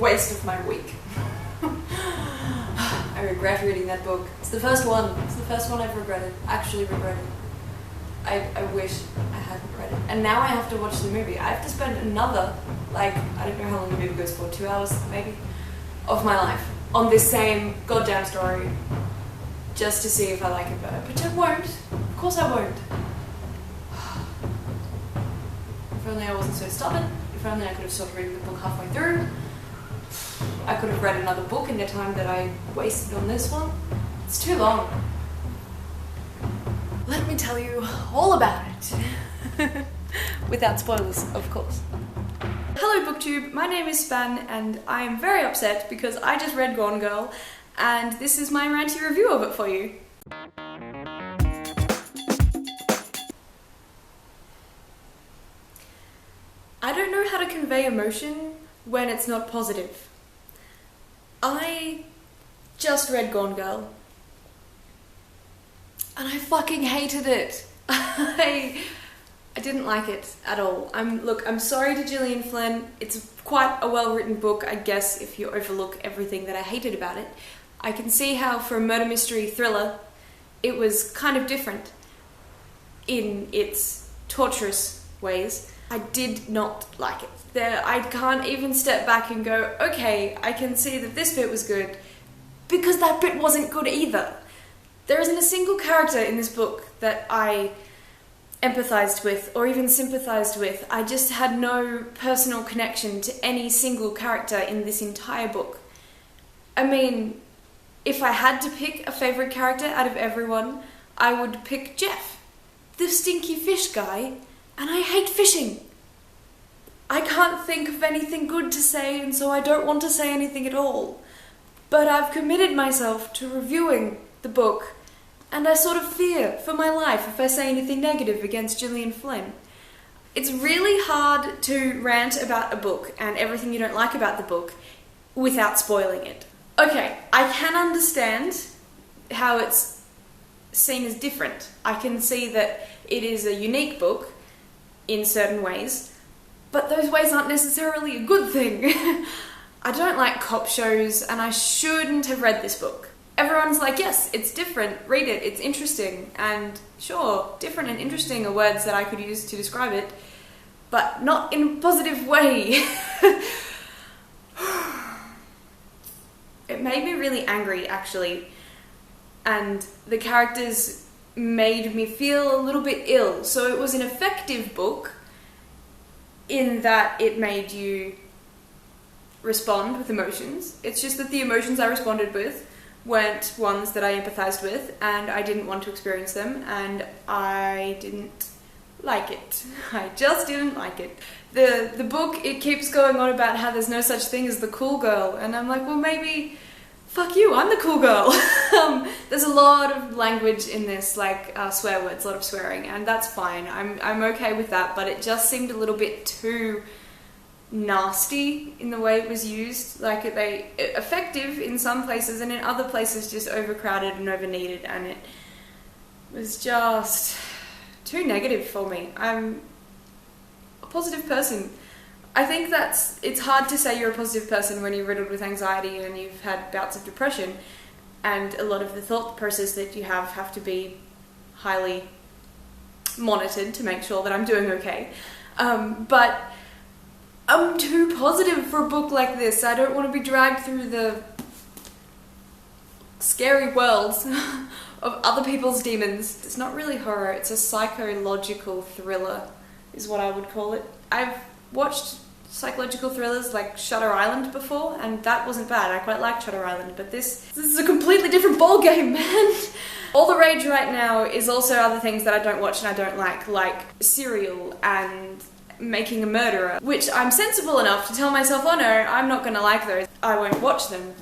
waste of my week. I regret reading that book. It's the first one. It's the first one I've regretted. Actually regretted. I wish I hadn't read it. And now I have to watch the movie. I have to spend another, like, I don't know how long the movie goes for, 2 hours maybe, of my life on this same goddamn story just to see if I like it better. Which I won't. Of course I won't. If only I wasn't so stubborn. If only I could have stopped reading the book halfway through. I could have read another book in the time that I wasted on this one. It's too long. Let me tell you all about it. Without spoilers, of course. Hello BookTube, my name is Span and I am very upset because I just read Gone Girl and this is my ranty review of it for you. I don't know how to convey emotion when it's not positive. I just read Gone Girl and I fucking hated it. I didn't like it at all. I'm sorry to Gillian Flynn. It's quite a well-written book, I guess, if you overlook everything that I hated about it. I can see how for a murder mystery thriller, it was kind of different in its torturous ways. I did not like it. I can't even step back and go, okay, I can see that this bit was good, because that bit wasn't good either. There isn't a single character in this book that I empathized with or even sympathized with. I just had no personal connection to any single character in this entire book. I mean, if I had to pick a favorite character out of everyone, I would pick Jeff, the stinky fish guy, and I hate fishing. I can't think of anything good to say, and so I don't want to say anything at all. But I've committed myself to reviewing the book, and I sort of fear for my life if I say anything negative against Gillian Flynn. It's really hard to rant about a book and everything you don't like about the book without spoiling it. Okay, I can understand how it's seen as different. I can see that it is a unique book in certain ways, but those ways aren't necessarily a good thing. I don't like cop shows and I shouldn't have read this book. Everyone's like, yes, it's different, read it, it's interesting, and sure, different and interesting are words that I could use to describe it, but not in a positive way. It made me really angry, actually, and the characters made me feel a little bit ill, so it was an effective book in that it made you respond with emotions. It's just that the emotions I responded with weren't ones that I empathized with, and I didn't want to experience them, and I didn't like it. I just didn't like it. The book, it keeps going on about how there's no such thing as the cool girl, and I'm like, well, maybe, fuck you, I'm the cool girl. There's a lot of language in this, like swear words, a lot of swearing, and that's fine. I'm okay with that, but it just seemed a little bit too nasty in the way it was used. Like, effective in some places and in other places just overcrowded and overneeded, and it was just too negative for me. I'm a positive person. I think it's hard to say you're a positive person when you're riddled with anxiety and you've had bouts of depression, and a lot of the thought process that you have to be highly monitored to make sure that I'm doing okay. But I'm too positive for a book like this. I don't want to be dragged through the scary worlds of other people's demons. It's not really horror, it's a psychological thriller, is what I would call it. I've watched psychological thrillers like Shutter Island before, and that wasn't bad. I quite liked Shutter Island, but this is a completely different ballgame, man. All the rage right now is also other things that I don't watch and I don't like Serial and Making a Murderer, which I'm sensible enough to tell myself, oh no, I'm not going to like those, I won't watch them.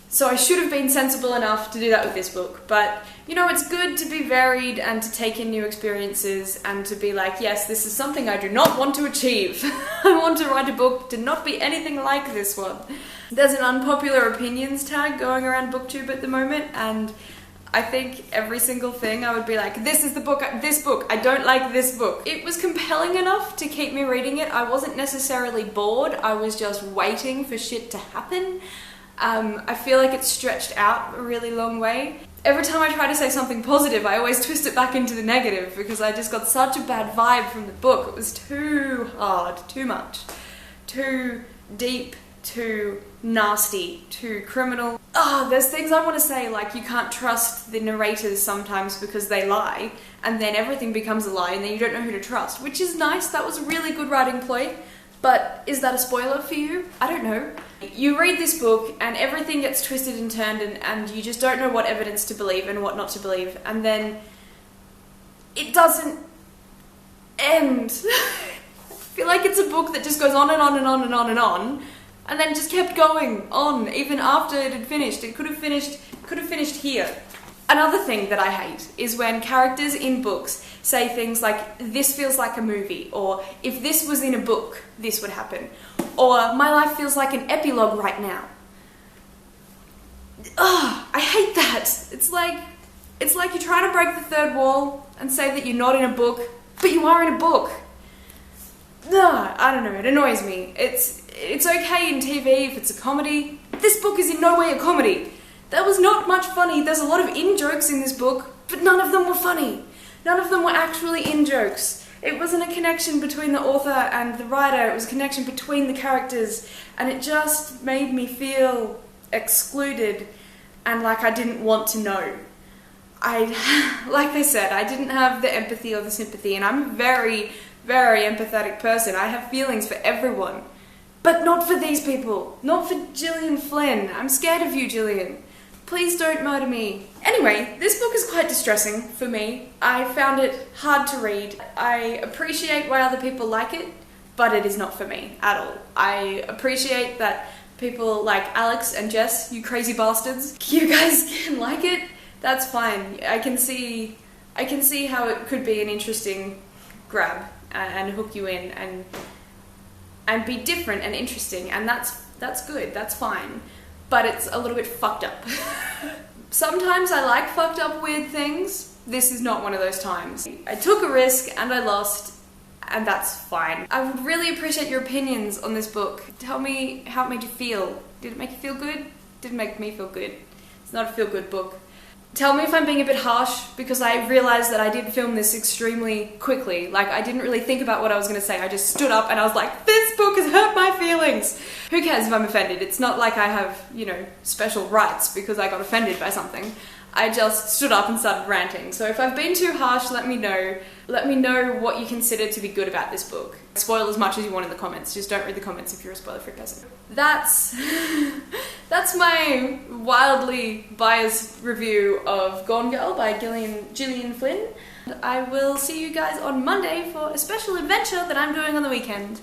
So I should have been sensible enough to do that with this book, but you know, it's good to be varied and to take in new experiences and to be like, yes, this is something I do not want to achieve. I want to write a book to not be anything like this one. There's an unpopular opinions tag going around BookTube at the moment, and I think every single thing I would be like, this is the book, this book, I don't like this book. It was compelling enough to keep me reading it. I wasn't necessarily bored, I was just waiting for shit to happen. I feel like it's stretched out a really long way. Every time I try to say something positive, I always twist it back into the negative because I just got such a bad vibe from the book. It was too hard, too much, too deep, too nasty, too criminal. There's things I want to say, like you can't trust the narrators sometimes because they lie, and then everything becomes a lie and then you don't know who to trust, which is nice. That was a really good writing ploy. But is that a spoiler for you? I don't know. You read this book and everything gets twisted and turned and you just don't know what evidence to believe and what not to believe, and then it doesn't end. I feel like it's a book that just goes on and on and on and on and on, and then just kept going on even after it had finished. It could have finished here. Another thing that I hate is when characters in books say things like, this feels like a movie, or if this was in a book, this would happen, or my life feels like an epilogue right now. I hate that. It's like you're trying to break the third wall and say that you're not in a book, but you are in a book. I don't know, it annoys me. It's okay in TV if it's a comedy. This book is in no way a comedy. There was not much funny. There's a lot of in-jokes in this book, but none of them were funny. None of them were actually in-jokes. It wasn't a connection between the author and the writer, it was a connection between the characters, and it just made me feel excluded and like I didn't want to know. Like I said, I didn't have the empathy or the sympathy, and I'm a very, very empathetic person. I have feelings for everyone, but not for these people. Not for Gillian Flynn. I'm scared of you, Gillian. Please don't murder me. Anyway, this book is quite distressing for me. I found it hard to read. I appreciate why other people like it, but it is not for me at all. I appreciate that people like Alex and Jess, you crazy bastards, you guys can like it. That's fine. I can see how it could be an interesting grab and hook you in and be different and interesting, and that's good. That's fine. But it's a little bit fucked up. Sometimes I like fucked up weird things. This is not one of those times. I took a risk and I lost, and that's fine. I would really appreciate your opinions on this book. Tell me how it made you feel. Did it make you feel good? Did it make me feel good? It's not a feel-good book. Tell me if I'm being a bit harsh, because I realised that I did film this extremely quickly. Like, I didn't really think about what I was going to say. I just stood up and I was like, this book has hurt my feelings. Who cares if I'm offended? It's not like I have, special rights because I got offended by something. I just stood up and started ranting. So if I've been too harsh, let me know. Let me know what you consider to be good about this book. Spoil as much as you want in the comments. Just don't read the comments if you're a spoiler-free person. That's my wildly biased review of Gone Girl by Gillian Flynn. I will see you guys on Monday for a special adventure that I'm doing on the weekend.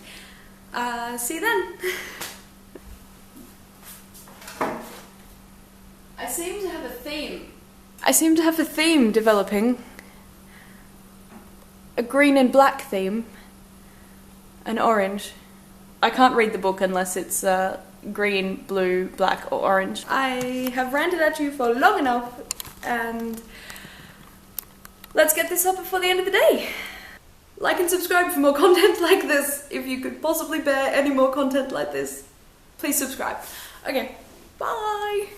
See you then. I seem to have a theme developing. A green and black theme. An orange. I can't read the book unless it's green, blue, black, or orange. I have ranted at you for long enough, and let's get this up before the end of the day. Like and subscribe for more content like this. If you could possibly bear any more content like this, please subscribe. Okay, bye!